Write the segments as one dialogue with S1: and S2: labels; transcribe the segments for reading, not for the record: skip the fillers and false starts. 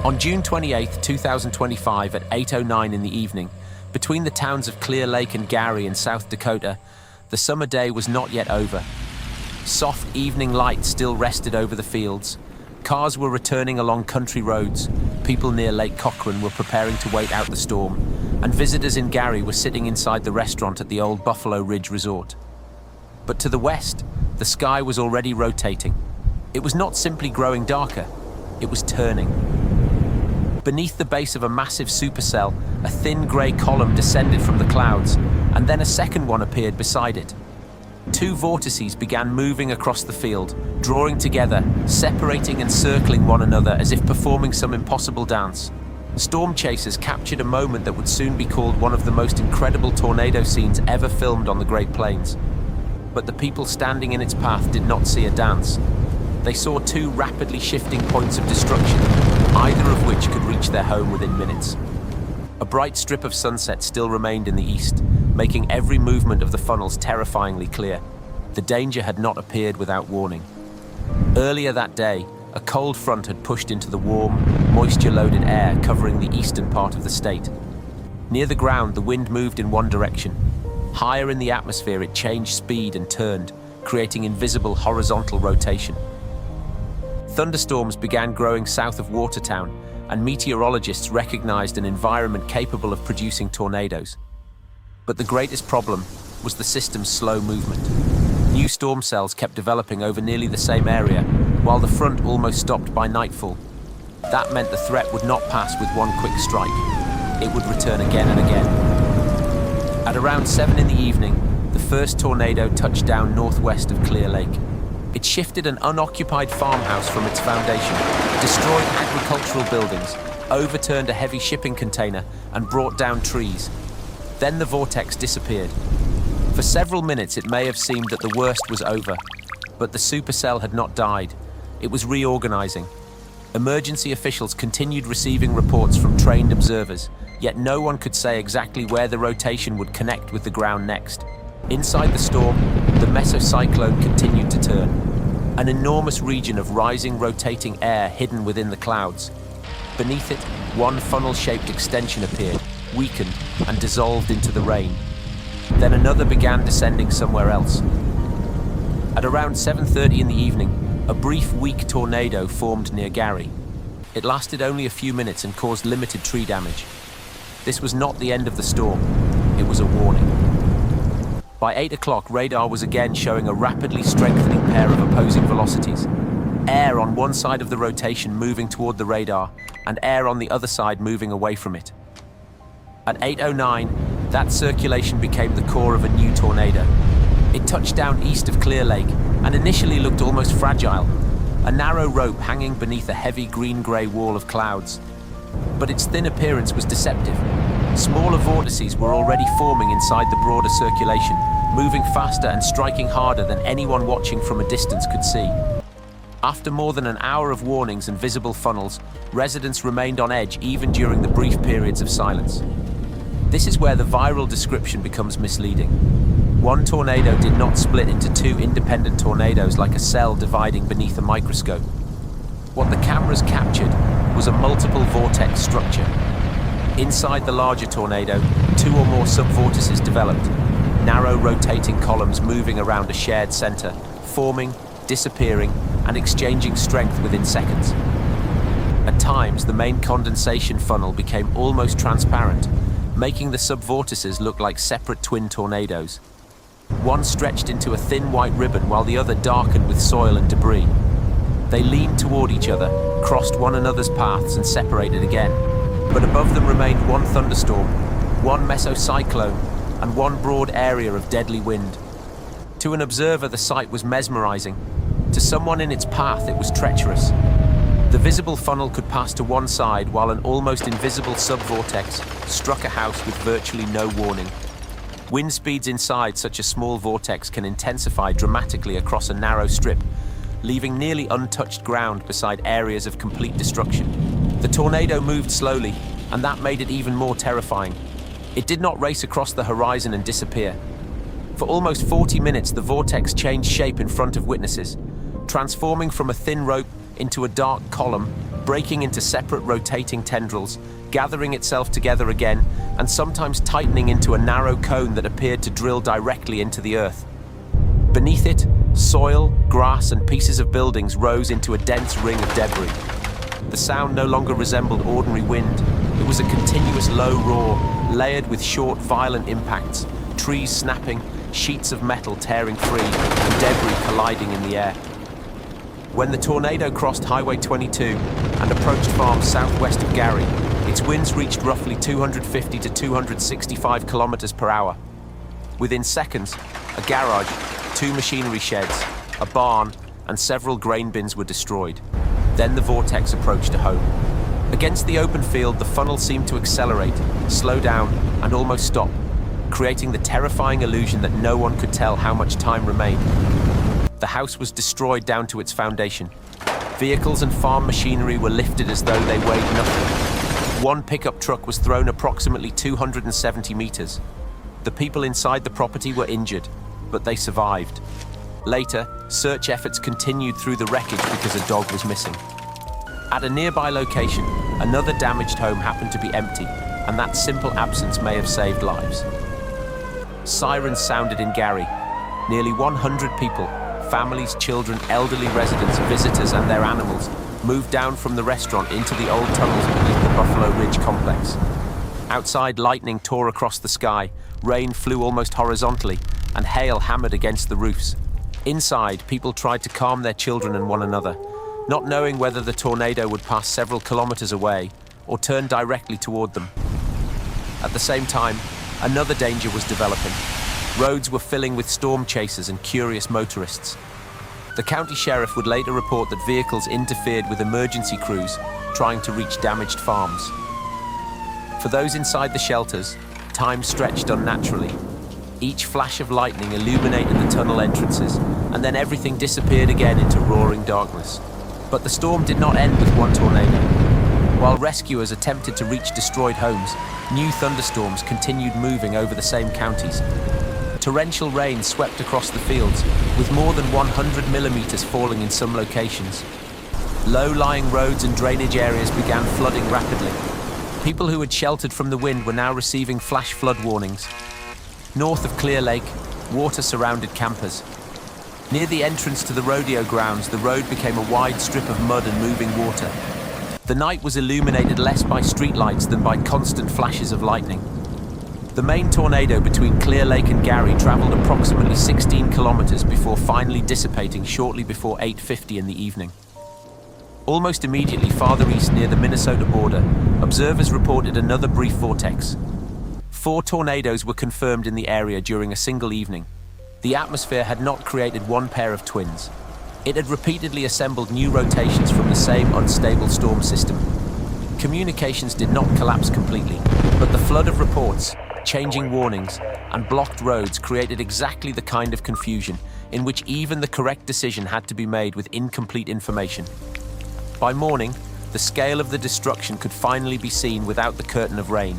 S1: On June 28, 2025 at 8:09 in the evening, between the towns of Clear Lake and Gary in South Dakota, the summer day was not yet over. Soft evening light still rested over the fields. Cars were returning along country roads, people near Lake Cochran were preparing to wait out the storm, and visitors in Gary were sitting inside the restaurant at the old Buffalo Ridge Resort. But to the west, the sky was already rotating. It was not simply growing darker, it was turning. Beneath the base of a massive supercell, a thin grey column descended from the clouds, and then a second one appeared beside it. Two vortices began moving across the field, drawing together, separating and circling one another as if performing some impossible dance. Storm chasers captured a moment that would soon be called one of the most incredible tornado scenes ever filmed on the Great Plains. But the people standing in its path did not see a dance. They saw two rapidly shifting points of destruction, either of which could reach their home within minutes. A bright strip of sunset still remained in the east, making every movement of the funnels terrifyingly clear. The danger had not appeared without warning. Earlier that day, a cold front had pushed into the warm, moisture-loaded air covering the eastern part of the state. Near the ground, the wind moved in one direction. Higher in the atmosphere, it changed speed and turned, creating invisible horizontal rotation. Thunderstorms began growing south of Watertown, and meteorologists recognized an environment capable of producing tornadoes. But the greatest problem was the system's slow movement. New storm cells kept developing over nearly the same area, while the front almost stopped by nightfall. That meant the threat would not pass with one quick strike. It would return again and again. At around 7 in the evening, the first tornado touched down northwest of Clear Lake. It shifted an unoccupied farmhouse from its foundation, destroyed agricultural buildings, overturned a heavy shipping container, and brought down trees. Then the vortex disappeared. For several minutes, it may have seemed that the worst was over, but the supercell had not died. It was reorganizing. Emergency officials continued receiving reports from trained observers, yet no one could say exactly where the rotation would connect with the ground next. Inside the storm, the mesocyclone continued to turn, an enormous region of rising, rotating air hidden within the clouds. Beneath it, one funnel-shaped extension appeared, weakened, and dissolved into the rain. Then another began descending somewhere else. At around 7:30 in the evening, a brief, weak tornado formed near Gary. It lasted only a few minutes and caused limited tree damage. This was not the end of the storm. It was a warning. By 8 o'clock, radar was again showing a rapidly strengthening pair of opposing velocities. Air on one side of the rotation moving toward the radar, and air on the other side moving away from it. At 8:09, that circulation became the core of a new tornado. It touched down east of Clear Lake and initially looked almost fragile, a narrow rope hanging beneath a heavy green-gray wall of clouds. But its thin appearance was deceptive. Smaller vortices were already forming inside the broader circulation, moving faster and striking harder than anyone watching from a distance could see. After more than an hour of warnings and visible funnels, residents remained on edge even during the brief periods of silence. This is where the viral description becomes misleading. One tornado did not split into two independent tornadoes like a cell dividing beneath a microscope. What the cameras captured was a multiple-vortex structure. Inside the larger tornado, two or more subvortices developed, narrow rotating columns moving around a shared center, forming, disappearing, and exchanging strength within seconds. At times, the main condensation funnel became almost transparent, making the subvortices look like separate twin tornadoes. One stretched into a thin white ribbon while the other darkened with soil and debris. They leaned toward each other, crossed one another's paths, and separated again. But above them remained one thunderstorm, one mesocyclone, and one broad area of deadly wind. To an observer, the sight was mesmerizing. To someone in its path, it was treacherous. The visible funnel could pass to one side, while an almost invisible subvortex struck a house with virtually no warning. Wind speeds inside such a small vortex can intensify dramatically across a narrow strip, leaving nearly untouched ground beside areas of complete destruction. The tornado moved slowly, and that made it even more terrifying. It did not race across the horizon and disappear. For almost 40 minutes, the vortex changed shape in front of witnesses, transforming from a thin rope into a dark column, breaking into separate rotating tendrils, gathering itself together again, and sometimes tightening into a narrow cone that appeared to drill directly into the earth. Beneath it, soil, grass, and pieces of buildings rose into a dense ring of debris. The sound no longer resembled ordinary wind. It was a continuous low roar, layered with short, violent impacts, trees snapping, sheets of metal tearing free, and debris colliding in the air. When the tornado crossed Highway 22 and approached farms southwest of Gary, its winds reached roughly 250 to 265 kilometers per hour. Within seconds, a garage, 2 machinery sheds, a barn, and several grain bins were destroyed. Then the vortex approached a home. Against the open field, the funnel seemed to accelerate, slow down, and almost stop, creating the terrifying illusion that no one could tell how much time remained. The house was destroyed down to its foundation. Vehicles and farm machinery were lifted as though they weighed nothing. One pickup truck was thrown approximately 270 meters. The people inside the property were injured, but they survived. Later, search efforts continued through the wreckage because a dog was missing. At a nearby location, another damaged home happened to be empty, and that simple absence may have saved lives. Sirens sounded in Gary. Nearly 100 people, families, children, elderly residents, visitors, and their animals, moved down from the restaurant into the old tunnels beneath the Buffalo Ridge complex. Outside, lightning tore across the sky, rain flew almost horizontally, and hail hammered against the roofs. Inside, people tried to calm their children and one another, not knowing whether the tornado would pass several kilometers away or turn directly toward them. At the same time, another danger was developing. Roads were filling with storm chasers and curious motorists. The county sheriff would later report that vehicles interfered with emergency crews trying to reach damaged farms. For those inside the shelters, time stretched unnaturally. Each flash of lightning illuminated the tunnel entrances, and then everything disappeared again into roaring darkness. But the storm did not end with one tornado. While rescuers attempted to reach destroyed homes, new thunderstorms continued moving over the same counties. Torrential rain swept across the fields, with more than 100 millimeters falling in some locations. Low-lying roads and drainage areas began flooding rapidly. People who had sheltered from the wind were now receiving flash flood warnings. North of Clear Lake, water surrounded campers. Near the entrance to the rodeo grounds, the road became a wide strip of mud and moving water. The night was illuminated less by streetlights than by constant flashes of lightning. The main tornado between Clear Lake and Gary traveled approximately 16 kilometers before finally dissipating shortly before 8:50 in the evening. Almost immediately farther east near the Minnesota border, observers reported another brief vortex. 4 tornadoes were confirmed in the area during a single evening. The atmosphere had not created one pair of twins. It had repeatedly assembled new rotations from the same unstable storm system. Communications did not collapse completely, but the flood of reports, changing warnings, and blocked roads created exactly the kind of confusion in which even the correct decision had to be made with incomplete information. By morning, the scale of the destruction could finally be seen without the curtain of rain.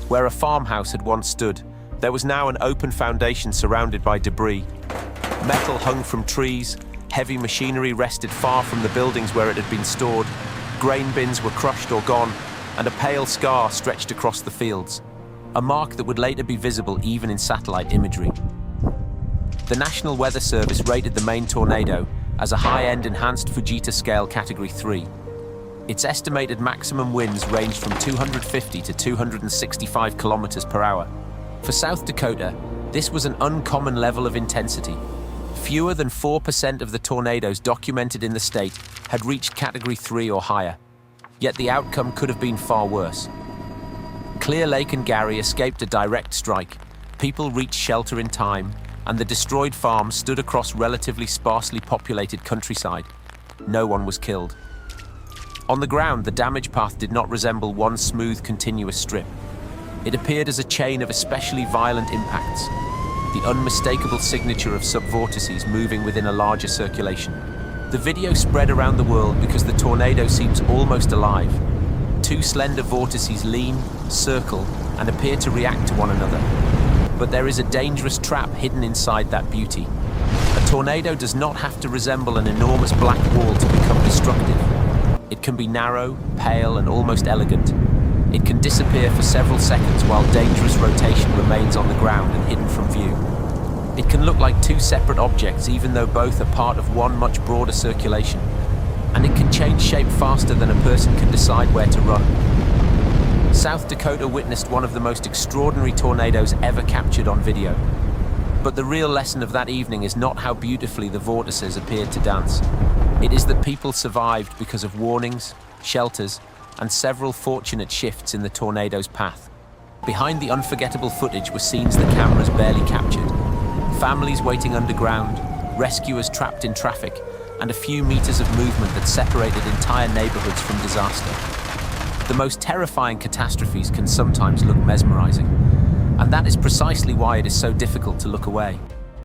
S1: Where a farmhouse had once stood, there was now an open foundation surrounded by debris. Metal hung from trees, heavy machinery rested far from the buildings where it had been stored, grain bins were crushed or gone, and a pale scar stretched across the fields, a mark that would later be visible even in satellite imagery. The National Weather Service rated the main tornado as a high-end enhanced Fujita scale Category 3. Its estimated maximum winds ranged from 250 to 265 kilometers per hour. For South Dakota, this was an uncommon level of intensity. Fewer than 4% of the tornadoes documented in the state had reached Category 3 or higher. Yet the outcome could have been far worse. Clear Lake and Gary escaped a direct strike. People reached shelter in time, and the destroyed farms stood across relatively sparsely populated countryside. No one was killed. On the ground, the damage path did not resemble one smooth, continuous strip. It appeared as a chain of especially violent impacts, the unmistakable signature of subvortices moving within a larger circulation. The video spread around the world because the tornado seems almost alive. 2 slender vortices lean, circle, and appear to react to one another. But there is a dangerous trap hidden inside that beauty. A tornado does not have to resemble an enormous black wall to become destructive. It can be narrow, pale, and almost elegant. It can disappear for several seconds while dangerous rotation remains on the ground and hidden from view. It can look like two separate objects even though both are part of one much broader circulation. And it can change shape faster than a person can decide where to run. South Dakota witnessed one of the most extraordinary tornadoes ever captured on video. But the real lesson of that evening is not how beautifully the vortices appeared to dance. It is that people survived because of warnings, shelters, and several fortunate shifts in the tornado's path. Behind the unforgettable footage were scenes the cameras barely captured. Families waiting underground, rescuers trapped in traffic, and a few meters of movement that separated entire neighborhoods from disaster. The most terrifying catastrophes can sometimes look mesmerizing, and that is precisely why it is so difficult to look away.